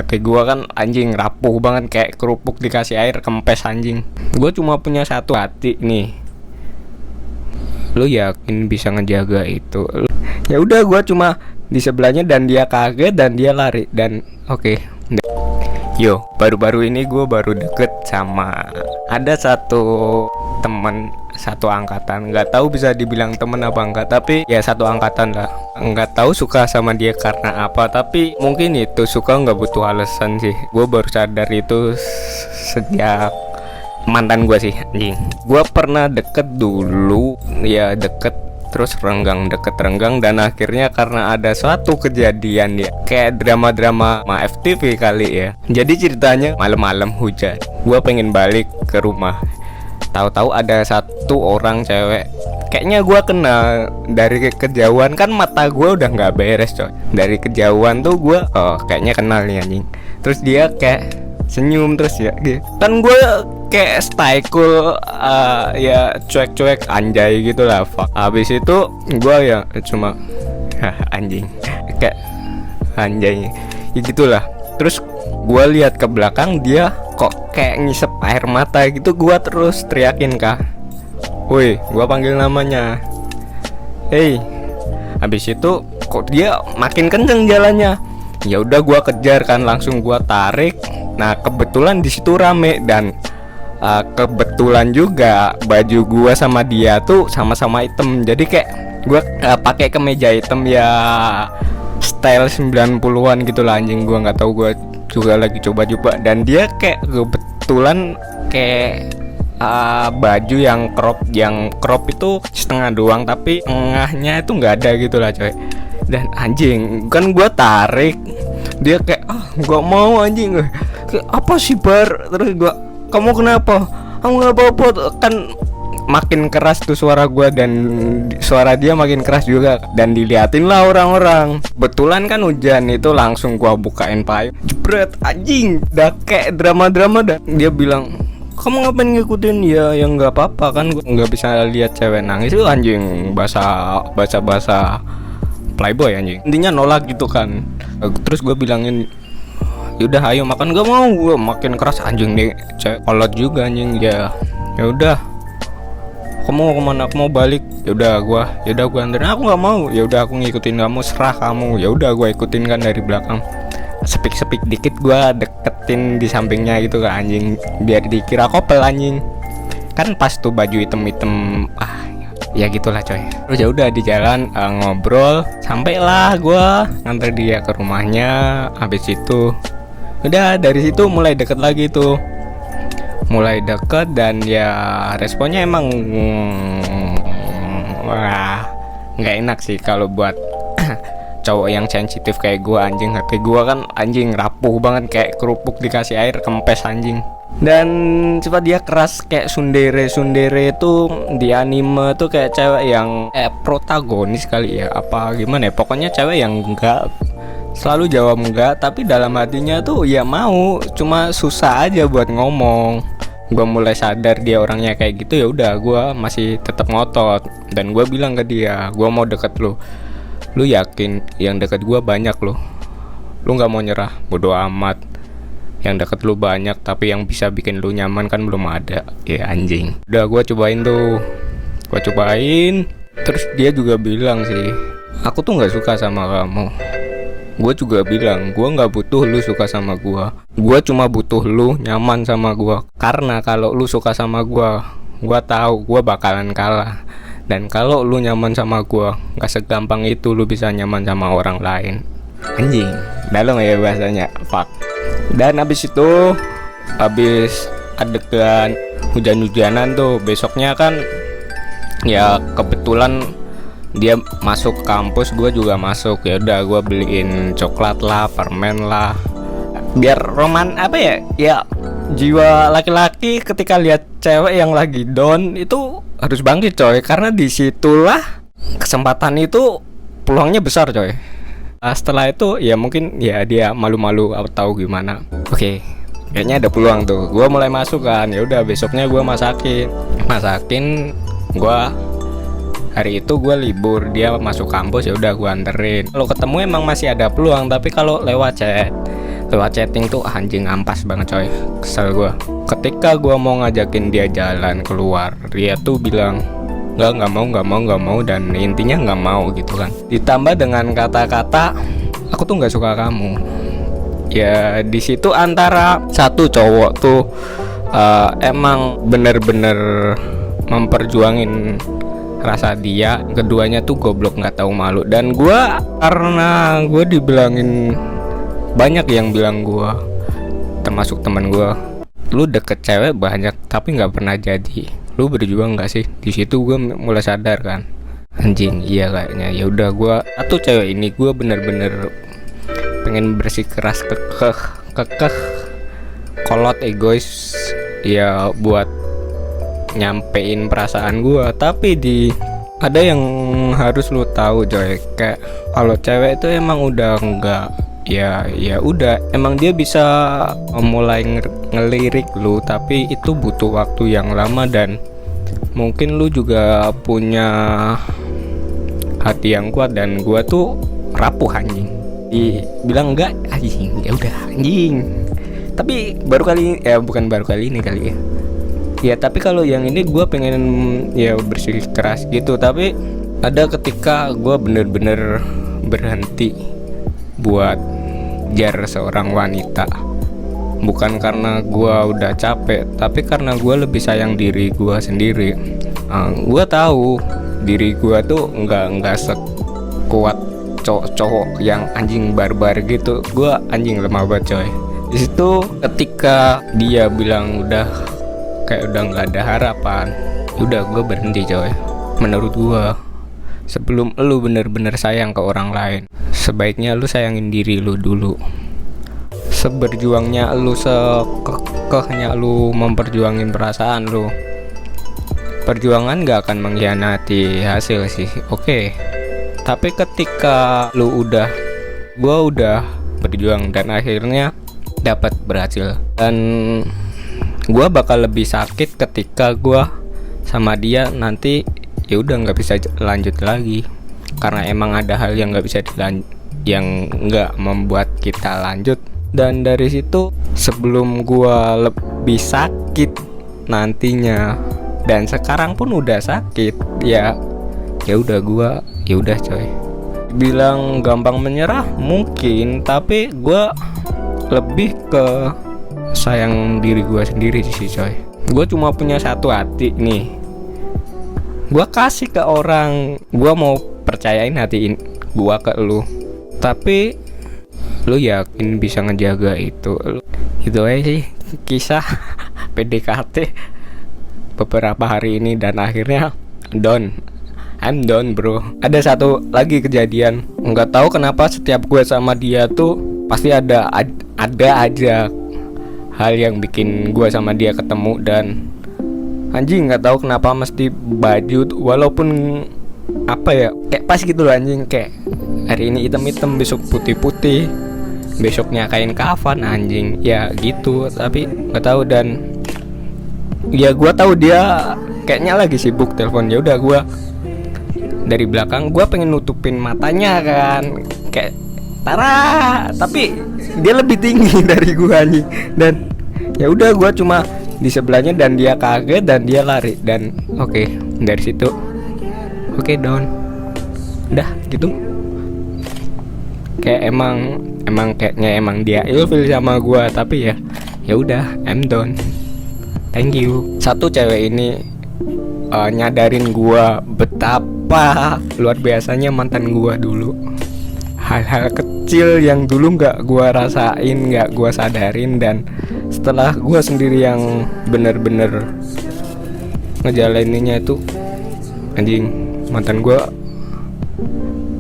Hati gua kan anjing rapuh banget kayak kerupuk dikasih air kempes anjing. Gua cuma punya satu hati nih. Lu yakin bisa ngejaga itu? Ya udah, gua cuma di sebelahnya dan dia kaget dan dia lari dan oke. Yo, baru-baru ini gue baru deket sama ada satu teman satu angkatan. Nggak tahu bisa dibilang temen apa enggak, tapi ya satu angkatan lah. Nggak tahu suka sama dia karena apa, tapi mungkin itu suka nggak butuh alasan sih. Gue baru sadar itu sejak mantan gue sih anjing. Gue pernah deket dulu, ya deket terus deket renggang dan akhirnya karena ada suatu kejadian ya kayak drama-drama FTV kali ya. Jadi ceritanya malam-malam hujan, gue pengen balik ke rumah, tahu-tahu ada satu orang cewek, kayaknya gue kenal dari kejauhan, kan mata gue udah nggak beres coy, dari kejauhan tuh gue kayaknya kenal nih anjing. Terus dia kayak senyum terus ya kan gue kayak stay cool, ya cuek-cuek anjay gitu lah. Habis itu gue ya cuma anjing kayak anjay ya gitulah. Terus gue lihat ke belakang, dia kok kayak ngisep air mata gitu. Gue terus teriakin kah, woi, gue panggil namanya, hey. Habis itu kok dia makin kenceng jalannya. Ya udah gue kejar kan, langsung gue tarik. Nah kebetulan di situ rame dan kebetulan juga baju gua sama dia tuh sama-sama hitam. Jadi kayak gua pakai kemeja hitam ya style 90-an gitu lah anjing. Gua nggak tahu, gua juga lagi coba-coba dan dia kayak kebetulan kayak baju yang crop itu setengah doang tapi tengahnya itu nggak ada gitu lah coy. Dan anjing kan gua tarik, dia kayak nggak mau anjing. Kayak apa sih Bar? Terus gua, kamu kenapa? Kamu nggak apa-apa kan. Makin keras tuh suara gua dan suara dia makin keras juga. Dan diliatin lah orang-orang. Betulan kan hujan, itu langsung gua bukain payung, jebret anjing. Udah kayak drama-drama dah. Dia bilang, kamu ngapain ngikutin? Ya yang nggak apa-apa kan, gua nggak bisa lihat cewek nangis itu anjing. Bahasa playboy anjing. Intinya nolak gitu kan. Terus gua bilangin, yaudah ayo makan. Gak mau, gue makin keras anjing nih cewek kolot juga anjing. Ya udah, kamu mau kemana? Aku mau balik. Yaudah gue anterin. Aku nggak mau. Ya udah aku ngikutin kamu, serah kamu. Ya udah gue ikutin kan dari belakang, sepik dikit gue deketin di sampingnya gitu kan anjing, biar dikira kopel anjing. Kan pas tuh baju hitam ya gitulah coy. Terus ya udah di jalan ngobrol, sampailah gue nganter dia ke rumahnya. Habis itu udah dari situ mulai deket lagi tuh, mulai deket dan ya responnya emang nggak enak sih kalau buat cowok yang sensitif kayak gue anjing. Hati gue kan anjing rapuh banget kayak kerupuk dikasih air kempes anjing. Dan coba dia keras kayak sundere tuh di anime tuh kayak cewek yang protagonis kali ya, apa gimana ya, pokoknya cewek yang enggak selalu jawab enggak, tapi dalam hatinya tuh ya mau, cuma susah aja buat ngomong. Gua mulai sadar dia orangnya kayak gitu. Ya udah gua masih tetap ngotot dan gua bilang ke dia, gua mau deket lu yakin yang deket gua banyak lu nggak mau nyerah? Bodo amat, yang deket lu banyak tapi yang bisa bikin lu nyaman kan belum ada. Ya anjing. Udah gua cobain terus dia juga bilang sih, aku tuh nggak suka sama kamu. Gue juga bilang, gue nggak butuh lu suka sama gue cuma butuh lu nyaman sama gue. Karena kalau lu suka sama gue tahu gue bakalan kalah. Dan kalau lu nyaman sama gue, nggak segampang itu lu bisa nyaman sama orang lain. Anjing, dalam ya bahasanya, fuck. Dan habis itu, habis adegan hujan-hujanan tuh, besoknya kan ya kebetulan dia masuk kampus, gue juga masuk. Ya udah gue beliin coklat lah, permen lah, biar roman apa ya jiwa laki-laki ketika lihat cewek yang lagi down itu harus bangkit coy, karena disitulah kesempatan itu peluangnya besar coy. Setelah itu ya mungkin ya dia malu-malu atau gimana. Oke, kayaknya ada peluang tuh. Gue mulai masuk kan. Ya udah besoknya gue masakin. Gue hari itu gue libur, dia masuk kampus, ya udah gue anterin. Kalau ketemu emang masih ada peluang, tapi kalau lewat chat lewat chatting tuh anjing ampas banget coy, kesel gue. Ketika gue mau ngajakin dia jalan keluar, dia tuh bilang nggak mau, dan intinya nggak mau gitu kan. Ditambah dengan kata-kata aku tuh nggak suka kamu. Ya di situ antara satu cowok tuh emang bener-bener memperjuangin rasa dia, keduanya tuh goblok nggak tahu malu. Dan karena gue dibilangin, banyak yang bilang gue, termasuk teman gue, lu deket cewek banyak tapi nggak pernah jadi, lu berjuang nggak sih? Di situ gue mulai sadar kan, anjing iya kayaknya. Ya udah, gue atau cewek ini gue bener-bener pengen bersikeras kekeh kolot egois ya buat nyampein perasaan gue. Tapi ada yang harus lu tahu coy, kayak kalau cewek itu emang udah enggak, ya udah, emang dia bisa mulai ngelirik lu, tapi itu butuh waktu yang lama. Dan mungkin lu juga punya hati yang kuat, dan gua tuh rapuh anjing. Bilang enggak anjing, ya udah anjing. Tapi bukan baru kali ini kali ya. Ya tapi kalau yang ini gue pengen ya bersikeras gitu. Tapi ada ketika gue bener-bener berhenti buat jar seorang wanita, bukan karena gue udah capek, tapi karena gue lebih sayang diri gue sendiri. Gue tahu diri gue tuh nggak sekuat cowok yang anjing barbar gitu. Gue anjing lemah banget coy. Di situ ketika dia bilang udah nggak ada harapan, udah gue berhenti coy. Menurut gue, sebelum lu bener-bener sayang ke orang lain, sebaiknya lu sayangin diri lu dulu. Seberjuangnya lu, sekekehnya lu memperjuangin perasaan lu, perjuangan gak akan mengkhianati hasil sih, oke. Tapi ketika gue udah berjuang dan akhirnya dapat berhasil, dan gue bakal lebih sakit ketika gue sama dia nanti ya udah nggak bisa lanjut lagi, karena emang ada hal yang nggak bisa yang nggak membuat kita lanjut. Dan dari situ, sebelum gue lebih sakit nantinya, dan sekarang pun udah sakit, ya udah coy. Bilang gampang menyerah mungkin, tapi gue lebih ke sayang diri gue sendiri sih coy. Gue cuma punya satu hati nih, gue kasih ke orang, gue mau percayain hati gue ke lu, tapi lu yakin bisa ngejaga itu? Itu aja sih kisah PDKT beberapa hari ini, dan akhirnya I'm done bro. Ada satu lagi kejadian, nggak tahu kenapa setiap gue sama dia tuh pasti ada aja hal yang bikin gue sama dia ketemu. Dan anjing nggak tahu kenapa mesti baju, walaupun apa ya, kayak pas gitu loh anjing. Kayak hari ini hitam-hitam, besok putih-putih, besoknya kain kafan anjing, ya gitu. Tapi nggak tahu, dan ya gue tahu dia kayaknya lagi sibuk telepon. Ya udah, gue dari belakang, gue pengen nutupin matanya kan, kayak Tara, tapi dia lebih tinggi dari gue anjing. Dan ya udah, gue cuma di sebelahnya dan dia kaget dan dia lari. Dan oke, dari situ oke, down. Udah gitu. Kayak kayaknya emang dia ilfil sama gue. Tapi ya udah, I'm done. Thank you. Satu cewek ini nyadarin gue betapa luar biasanya mantan gue dulu. Hal-hal kecil yang dulu gak gue rasain, gak gue sadarin, dan setelah gue sendiri yang bener-bener ngejalaninnya itu, anjing, mantan gue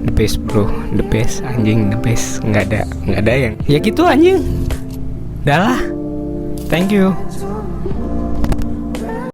the best bro, the best anjing, the best. Nggak ada yang ya gitu anjing. Dah lah, thank you.